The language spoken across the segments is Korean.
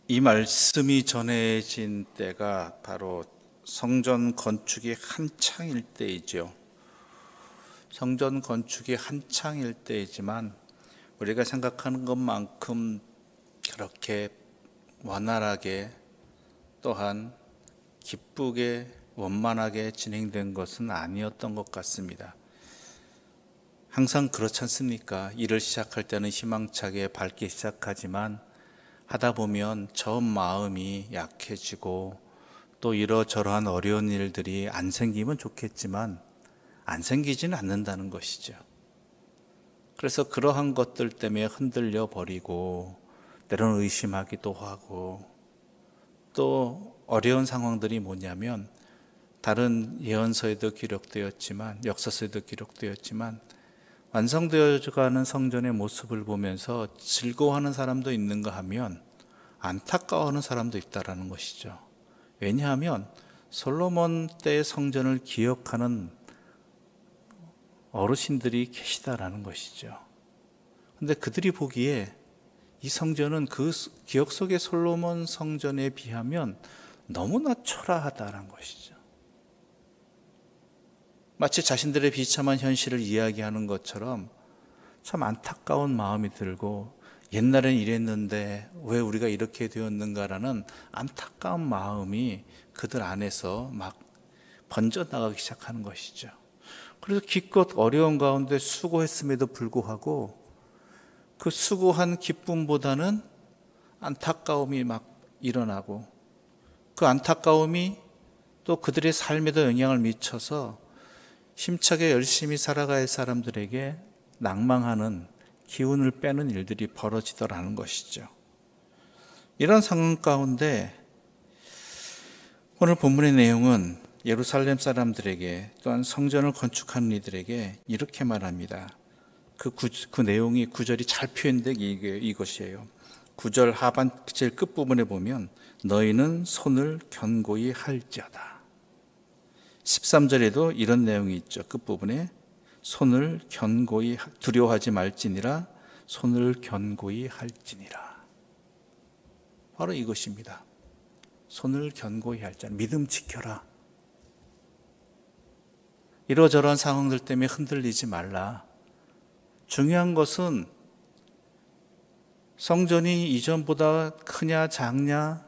이 말씀이 전해진 때가 바로 성전 건축이 한창일 때이죠. 성전 건축이 한창일 때이지만 우리가 생각하는 것만큼 그렇게 원활하게 또한 기쁘게 원만하게 진행된 것은 아니었던 것 같습니다. 항상 그렇지 않습니까? 일을 시작할 때는 희망차게 밝게 시작하지만 하다 보면 저 마음이 약해지고 또 이러저러한 어려운 일들이 안 생기면 좋겠지만 안 생기지는 않는다는 것이죠. 그래서 그러한 것들 때문에 흔들려 버리고 때로는 의심하기도 하고 또 어려운 상황들이 뭐냐면 다른 예언서에도 기록되었지만 역사서에도 기록되었지만 완성되어가는 성전의 모습을 보면서 즐거워하는 사람도 있는가 하면 안타까워하는 사람도 있다라는 것이죠. 왜냐하면 솔로몬 때의 성전을 기억하는 어르신들이 계시다라는 것이죠. 근데 그들이 보기에 이 성전은 그 기억 속의 솔로몬 성전에 비하면 너무나 초라하다라는 것이죠. 마치 자신들의 비참한 현실을 이야기하는 것처럼 참 안타까운 마음이 들고 옛날엔 이랬는데 왜 우리가 이렇게 되었는가라는 안타까운 마음이 그들 안에서 막 번져나가기 시작하는 것이죠. 그래서 기껏 어려운 가운데 수고했음에도 불구하고 그 수고한 기쁨보다는 안타까움이 막 일어나고 그 안타까움이 또 그들의 삶에도 영향을 미쳐서 힘차게 열심히 살아가야 할 사람들에게 낭망하는 기운을 빼는 일들이 벌어지더라는 것이죠. 이런 상황 가운데 오늘 본문의 내용은 예루살렘 사람들에게 또한 성전을 건축하는 이들에게 이렇게 말합니다. 그 내용이 구절이 잘 표현된 이것이에요. 9절 하반절 끝부분에 보면 너희는 손을 견고히 할지어다. 13절에도 이런 내용이 있죠. 끝부분에 손을 견고히 두려워하지 말지니라 손을 견고히 할지니라. 바로 이것입니다. 손을 견고히 할지니라. 믿음 지켜라. 이러저러한 상황들 때문에 흔들리지 말라. 중요한 것은 성전이 이전보다 크냐 작냐,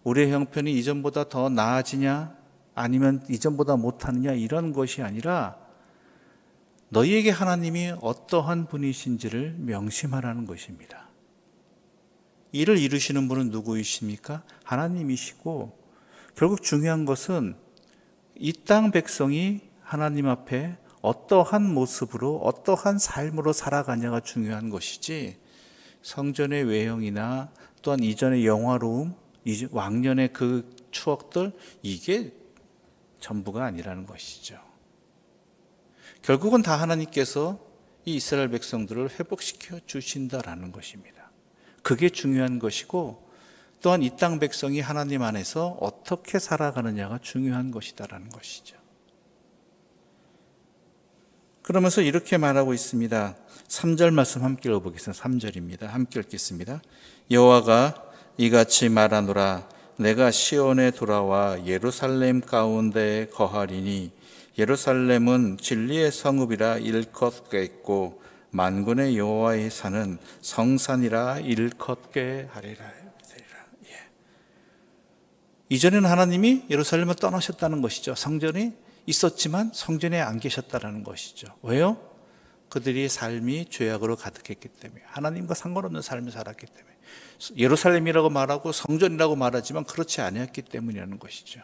우리의 형편이 이전보다 더 나아지냐 아니면 이전보다 못하느냐 이런 것이 아니라 너희에게 하나님이 어떠한 분이신지를 명심하라는 것입니다. 이를 이루시는 분은 누구이십니까? 하나님이시고 결국 중요한 것은 이 땅 백성이 하나님 앞에 어떠한 모습으로 어떠한 삶으로 살아가냐가 중요한 것이지 성전의 외형이나 또한 이전의 영화로움, 왕년의 그 추억들 이게 전부가 아니라는 것이죠. 결국은 다 하나님께서 이 이스라엘 백성들을 회복시켜 주신다라는 것입니다. 그게 중요한 것이고 또한 이 땅 백성이 하나님 안에서 어떻게 살아가느냐가 중요한 것이다라는 것이죠. 그러면서 이렇게 말하고 있습니다. 3절 말씀 함께 읽어보겠습니다. 3절입니다. 함께 읽겠습니다. 여호와가 이같이 말하노라 내가 시온에 돌아와 예루살렘 가운데 거하리니 예루살렘은 진리의 성읍이라 일컫겠고 만군의 여호와의 산은 성산이라 일컫게 하리라. 이전에는 하나님이 예루살렘을 떠나셨다는 것이죠. 성전이 있었지만 성전에 안 계셨다는 것이죠. 왜요? 그들의 삶이 죄악으로 가득했기 때문에 하나님과 상관없는 삶을 살았기 때문에 예루살렘이라고 말하고 성전이라고 말하지만 그렇지 아니었기 때문이라는 것이죠.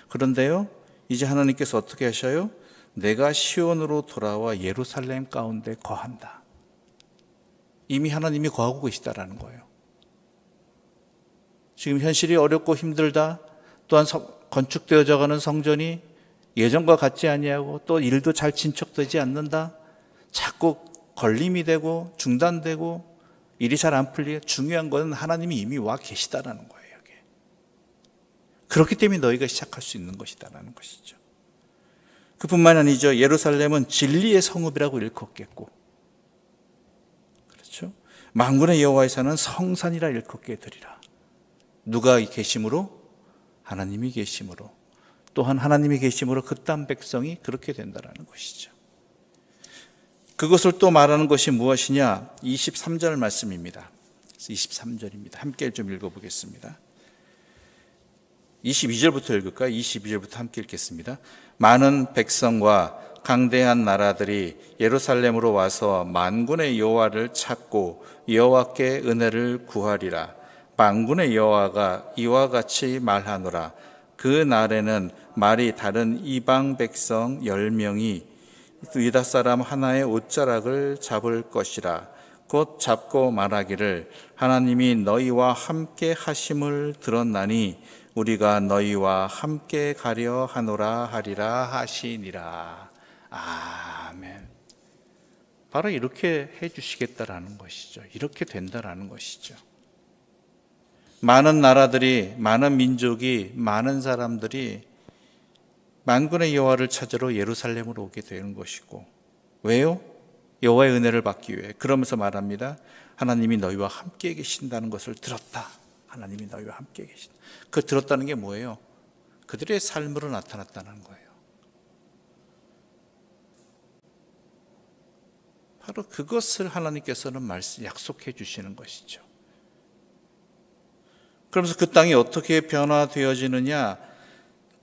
그런데요 이제 하나님께서 어떻게 하셔요? 내가 시온으로 돌아와 예루살렘 가운데 거한다. 이미 하나님이 거하고 계시다라는 거예요. 지금 현실이 어렵고 힘들다. 또한 건축되어져 가는 성전이 예전과 같지 아니하고 또 일도 잘 진척되지 않는다. 자꾸 걸림이 되고 중단되고 일이 잘 안 풀리게 중요한 것은 하나님이 이미 와 계시다라는 거예요. 여기. 그렇기 때문에 너희가 시작할 수 있는 것이다라는 것이죠. 그뿐만 아니죠. 예루살렘은 진리의 성읍이라고 일컫겠고 그렇죠. 만군의 여호와의 산은 성산이라 일컫게 되리라. 누가 계심으로? 하나님이 계심으로. 또한 하나님이 계심으로 그 땅 백성이 그렇게 된다는 것이죠. 그것을 또 말하는 것이 무엇이냐? 23절 말씀입니다. 23절입니다. 함께 좀 읽어보겠습니다. 22절부터 읽을까요? 22절부터 함께 읽겠습니다. 많은 백성과 강대한 나라들이 예루살렘으로 와서 만군의 여호와를 찾고 여호와께 은혜를 구하리라. 만군의 여호와가 이와 같이 말하노라. 그 날에는 말이 다른 이방 백성 10명이 유다 사람 하나의 옷자락을 잡을 것이라. 곧 잡고 말하기를 하나님이 너희와 함께 하심을 들었나니 우리가 너희와 함께 가려 하노라 하리라 하시니라. 아멘. 바로 이렇게 해주시겠다라는 것이죠. 이렇게 된다라는 것이죠. 많은 나라들이, 많은 민족이, 많은 사람들이 만군의 여호와를 찾으러 예루살렘으로 오게 되는 것이고, 왜요? 여호와의 은혜를 받기 위해. 그러면서 말합니다. 하나님이 너희와 함께 계신다는 것을 들었다. 하나님이 너희와 함께 계신다. 그 들었다는 게 뭐예요? 그들의 삶으로 나타났다는 거예요. 바로 그것을 하나님께서는 약속해 주시는 것이죠. 그러면서 그 땅이 어떻게 변화되어지느냐?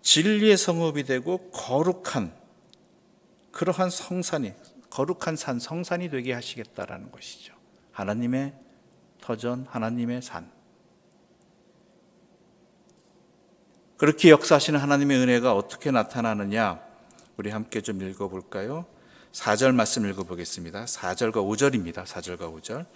진리의 성읍이 되고 거룩한 그러한 성산이, 거룩한 산, 성산이 되게 하시겠다라는 것이죠. 하나님의 터전, 하나님의 산. 그렇게 역사하시는 하나님의 은혜가 어떻게 나타나느냐? 우리 함께 좀 읽어볼까요? 4절 말씀 읽어보겠습니다. 4절과 5절입니다. 4절과 5절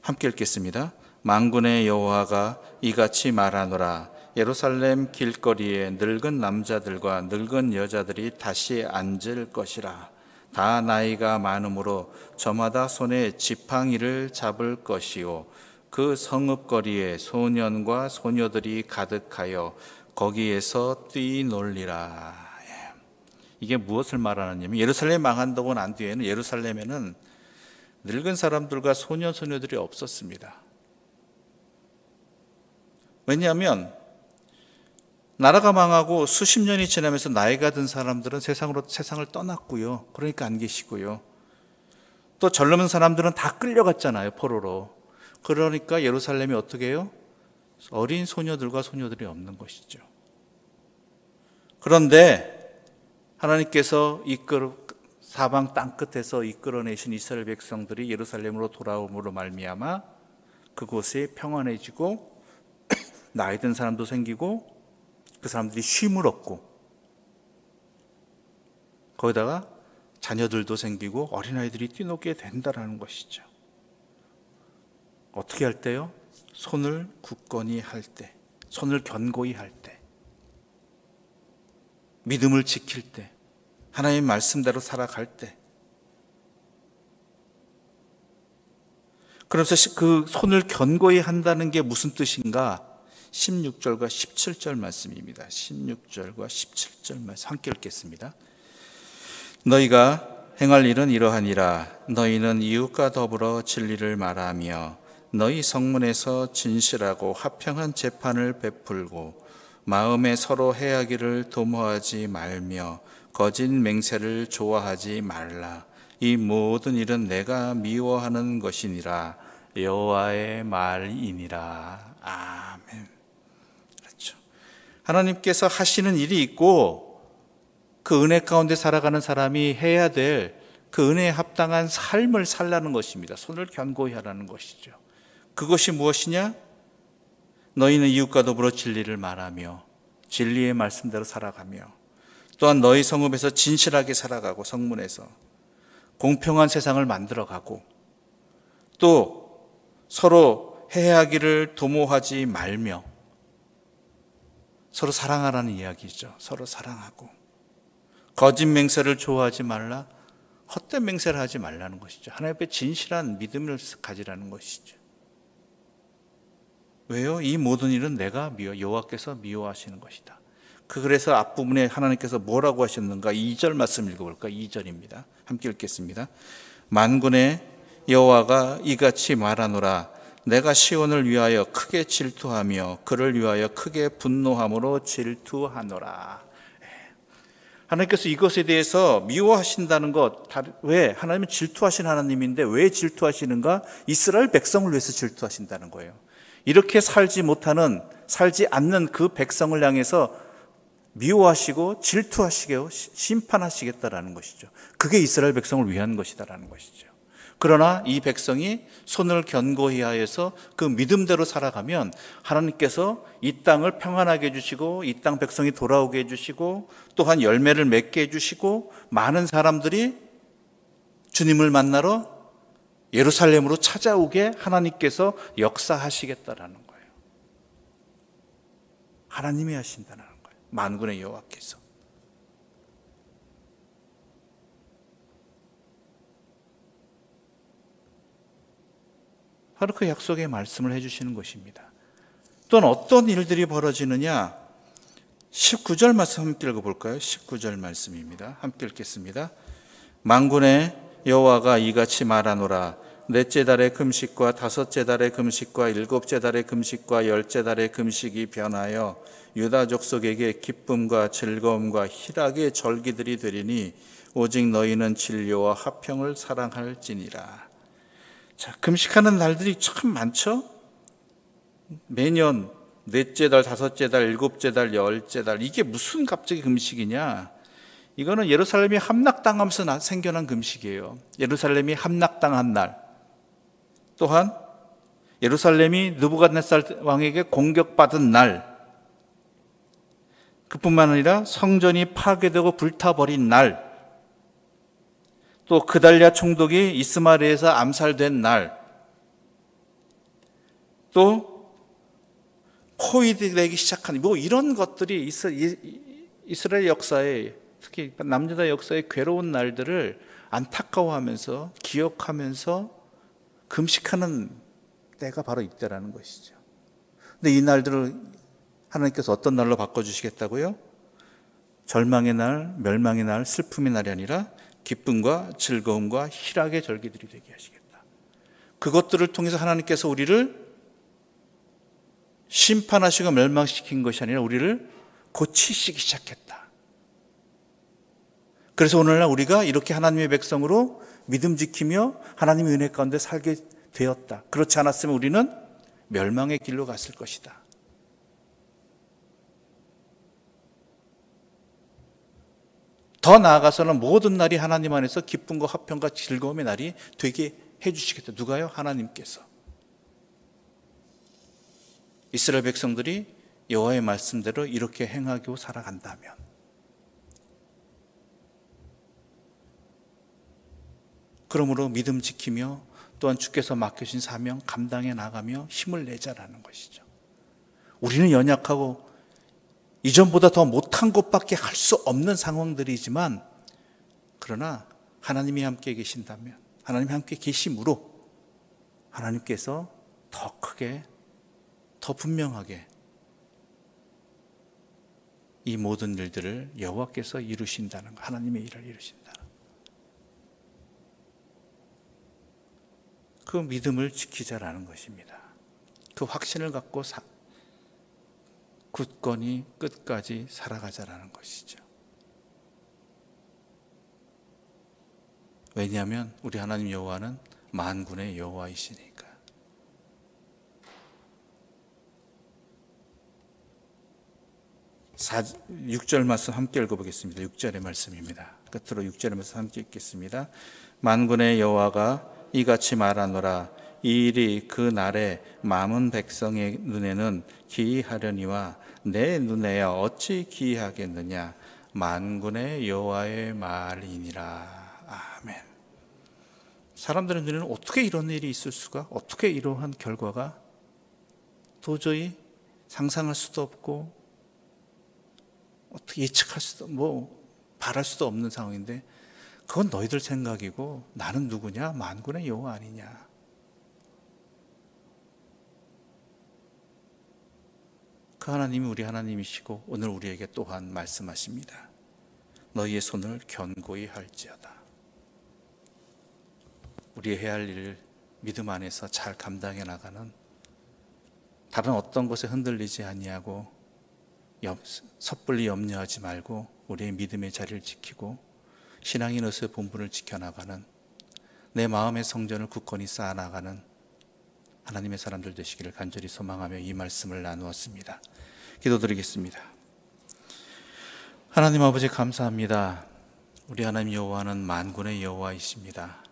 함께 읽겠습니다. 만군의 여호와가 이같이 말하노라. 예루살렘 길거리에 늙은 남자들과 늙은 여자들이 다시 앉을 것이라. 다 나이가 많으므로 저마다 손에 지팡이를 잡을 것이요 그 성읍거리에 소년과 소녀들이 가득하여 거기에서 뛰놀리라. 이게 무엇을 말하느냐면, 예루살렘 망한다고 난 뒤에는 예루살렘에는 늙은 사람들과 소년 소녀들이 없었습니다. 왜냐하면 나라가 망하고 수십 년이 지나면서 나이가 든 사람들은 세상을 떠났고요. 그러니까 안 계시고요. 또 젊은 사람들은 다 끌려갔잖아요, 포로로. 그러니까 예루살렘이 어떻게 해요? 어린 소녀들과 소녀들이 없는 것이죠. 그런데 하나님께서 사방 땅끝에서 이끌어내신 이스라엘 백성들이 예루살렘으로 돌아옴으로 말미암아 그곳이 평안해지고 나이 든 사람도 생기고 그 사람들이 쉼을 얻고 거기다가 자녀들도 생기고 어린아이들이 뛰놀게 된다는 것이죠. 어떻게 할 때요? 손을 굳건히 할 때, 손을 견고히 할 때, 믿음을 지킬 때, 하나님의 말씀대로 살아갈 때. 그래서 그 손을 견고히 한다는 게 무슨 뜻인가? 16절과 17절 말씀입니다. 16절과 17절 말씀 함께 읽겠습니다. 너희가 행할 일은 이러하니라. 너희는 이웃과 더불어 진리를 말하며 너희 성문에서 진실하고 화평한 재판을 베풀고 마음에 서로 해하기를 도모하지 말며 거짓 맹세를 좋아하지 말라. 이 모든 일은 내가 미워하는 것이니라. 여호와의 말이니라. 아멘. 그렇죠. 하나님께서 하시는 일이 있고 그 은혜 가운데 살아가는 사람이 해야 될 그 은혜에 합당한 삶을 살라는 것입니다. 손을 견고히 하라는 것이죠. 그것이 무엇이냐? 너희는 이웃과 더불어 진리를 말하며 진리의 말씀대로 살아가며 또한 너희 성읍에서 진실하게 살아가고 성문에서 공평한 세상을 만들어가고 또 서로 해하기를 도모하지 말며 서로 사랑하라는 이야기죠. 서로 사랑하고 거짓 맹세를 좋아하지 말라. 헛된 맹세를 하지 말라는 것이죠. 하나님 앞에 진실한 믿음을 가지라는 것이죠. 왜요? 이 모든 일은 내가 여호와께서 미워하시는 것이다. 그래서 앞부분에 하나님께서 뭐라고 하셨는가? 2절 말씀 읽어볼까? 2절입니다. 함께 읽겠습니다. 만군의 여호와가 이같이 말하노라. 내가 시온을 위하여 크게 질투하며 그를 위하여 크게 분노함으로 질투하노라. 하나님께서 이것에 대해서 미워하신다는 것, 왜? 하나님은 질투하신 하나님인데 왜 질투하시는가? 이스라엘 백성을 위해서 질투하신다는 거예요. 이렇게 살지 않는 그 백성을 향해서 미워하시고 질투하시고 심판하시겠다라는 것이죠. 그게 이스라엘 백성을 위한 것이다라는 것이죠. 그러나 이 백성이 손을 견고히 하여서 그 믿음대로 살아가면 하나님께서 이 땅을 평안하게 해주시고 이 땅 백성이 돌아오게 해주시고 또한 열매를 맺게 해주시고 많은 사람들이 주님을 만나러 예루살렘으로 찾아오게 하나님께서 역사하시겠다라는 거예요. 하나님이 하신다는 거예요. 만군의 여호와께서. 바로 그 약속의 말씀을 해주시는 것입니다. 또한 어떤 일들이 벌어지느냐? 19절 말씀 함께 읽어볼까요? 19절 말씀입니다. 함께 읽겠습니다. 만군의 여호와가 이같이 말하노라. 넷째 달의 금식과 다섯째 달의 금식과 일곱째 달의 금식과 열째 달의 금식이 변하여 유다 족속에게 기쁨과 즐거움과 희락의 절기들이 되리니 오직 너희는 진료와 화평을 사랑할지니라. 자, 금식하는 날들이 참 많죠? 매년 넷째 달, 다섯째 달, 일곱째 달, 열째 달. 이게 무슨 갑자기 금식이냐? 이거는 예루살렘이 함락당하면서 생겨난 금식이에요. 예루살렘이 함락당한 날. 또한 예루살렘이 느부갓네살 왕에게 공격받은 날. 그뿐만 아니라 성전이 파괴되고 불타버린 날. 또 그달랴 총독이 이스마엘에서 암살된 날, 또 코위드 되기 시작한 이런 것들이 이스라엘 역사에, 특히 남유다 역사의 괴로운 날들을 안타까워하면서 기억하면서 금식하는 때가 바로 이때라는 것이죠. 근데 이 날들을 하나님께서 어떤 날로 바꿔주시겠다고요? 절망의 날, 멸망의 날, 슬픔의 날이 아니라 기쁨과 즐거움과 희락의 절기들이 되게 하시겠다. 그것들을 통해서 하나님께서 우리를 심판하시고 멸망시킨 것이 아니라 우리를 고치시기 시작했다. 그래서 오늘날 우리가 이렇게 하나님의 백성으로 믿음 지키며 하나님의 은혜 가운데 살게 되었다. 그렇지 않았으면 우리는 멸망의 길로 갔을 것이다. 더 나아가서는 모든 날이 하나님 안에서 기쁨과 화평과 즐거움의 날이 되게 해주시겠다. 누가요? 하나님께서. 이스라엘 백성들이 여호와의 말씀대로 이렇게 행하고 살아간다면, 그러므로 믿음 지키며 또한 주께서 맡겨주신 사명 감당해 나가며 힘을 내자라는 것이죠. 우리는 연약하고 이전보다 더 못한 것밖에 할 수 없는 상황들이지만, 그러나 하나님이 함께 계신다면, 하나님이 함께 계심으로 하나님께서 더 크게, 더 분명하게 이 모든 일들을 여호와께서 이루신다는 것, 하나님의 일을 이루신다. 그 믿음을 지키자라는 것입니다. 그 확신을 갖고 굳건히 끝까지 살아가자라는 것이죠. 왜냐하면 우리 하나님 여호와는 만군의 여호와이시니까. 6절 말씀 함께 읽어보겠습니다. 6절의 말씀입니다. 끝으로 6절의 말씀 함께 읽겠습니다. 만군의 여호와가 이같이 말하노라. 이 일이 그 날에 남은 백성의 눈에는 기이하려니와 내 눈에야 어찌 기이하겠느냐. 만군의 여호와의 말이니라. 아멘. 사람들의 눈에는 어떻게 이런 일이 있을 수가, 어떻게 이러한 결과가 도저히 상상할 수도 없고 어떻게 예측할 수도, 바랄 수도 없는 상황인데, 그건 너희들 생각이고 나는 누구냐? 만군의 여호와 아니냐? 그 하나님이 우리 하나님이시고 오늘 우리에게 또한 말씀하십니다. 너희의 손을 견고히 할지어다. 우리의 해야 할 일을 믿음 안에서 잘 감당해 나가는, 다른 어떤 것에 흔들리지 아니하고 섣불리 염려하지 말고 우리의 믿음의 자리를 지키고 신앙의 너스의 본분을 지켜나가는, 내 마음의 성전을 굳건히 쌓아나가는 하나님의 사람들 되시기를 간절히 소망하며 이 말씀을 나누었습니다. 기도드리겠습니다. 하나님 아버지 감사합니다. 우리 하나님 여호와는 만군의 여호와이십니다.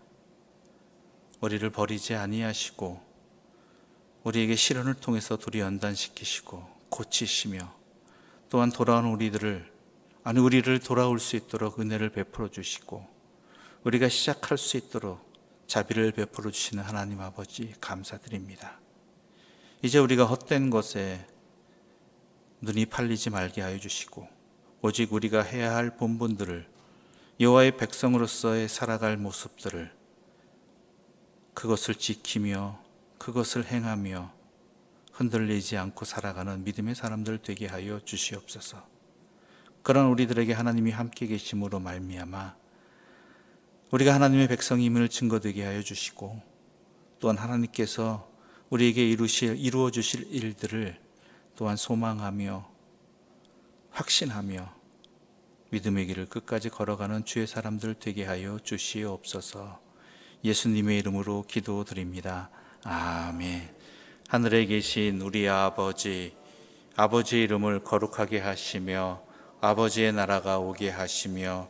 우리를 버리지 아니하시고 우리에게 시련을 통해서 둘이 연단시키시고 고치시며, 또한 돌아온 우리를 돌아올 수 있도록 은혜를 베풀어 주시고 우리가 시작할 수 있도록 자비를 베풀어 주시는 하나님 아버지 감사드립니다. 이제 우리가 헛된 것에 눈이 팔리지 말게 하여 주시고 오직 우리가 해야 할 본분들을, 여호와의 백성으로서의 살아갈 모습들을, 그것을 지키며 그것을 행하며 흔들리지 않고 살아가는 믿음의 사람들 되게 하여 주시옵소서. 그런 우리들에게 하나님이 함께 계심으로 말미암아 우리가 하나님의 백성임을 증거되게 하여 주시고, 또한 하나님께서 우리에게 이루어 주실 일들을 또한 소망하며 확신하며 믿음의 길을 끝까지 걸어가는 주의 사람들 되게 하여 주시옵소서. 예수님의 이름으로 기도드립니다. 아멘. 하늘에 계신 우리 아버지의 이름을 거룩하게 하시며 아버지의 나라가 오게 하시며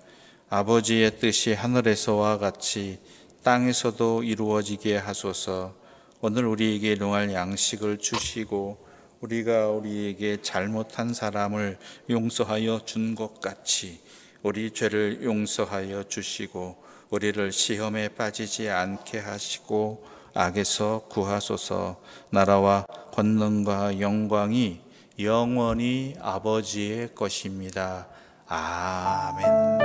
아버지의 뜻이 하늘에서와 같이 땅에서도 이루어지게 하소서. 오늘 우리에게 일용할 양식을 주시고 우리가 우리에게 잘못한 사람을 용서하여 준 것 같이 우리 죄를 용서하여 주시고 우리를 시험에 빠지지 않게 하시고 악에서 구하소서. 나라와 권능과 영광이 영원히 아버지의 것입니다. 아멘.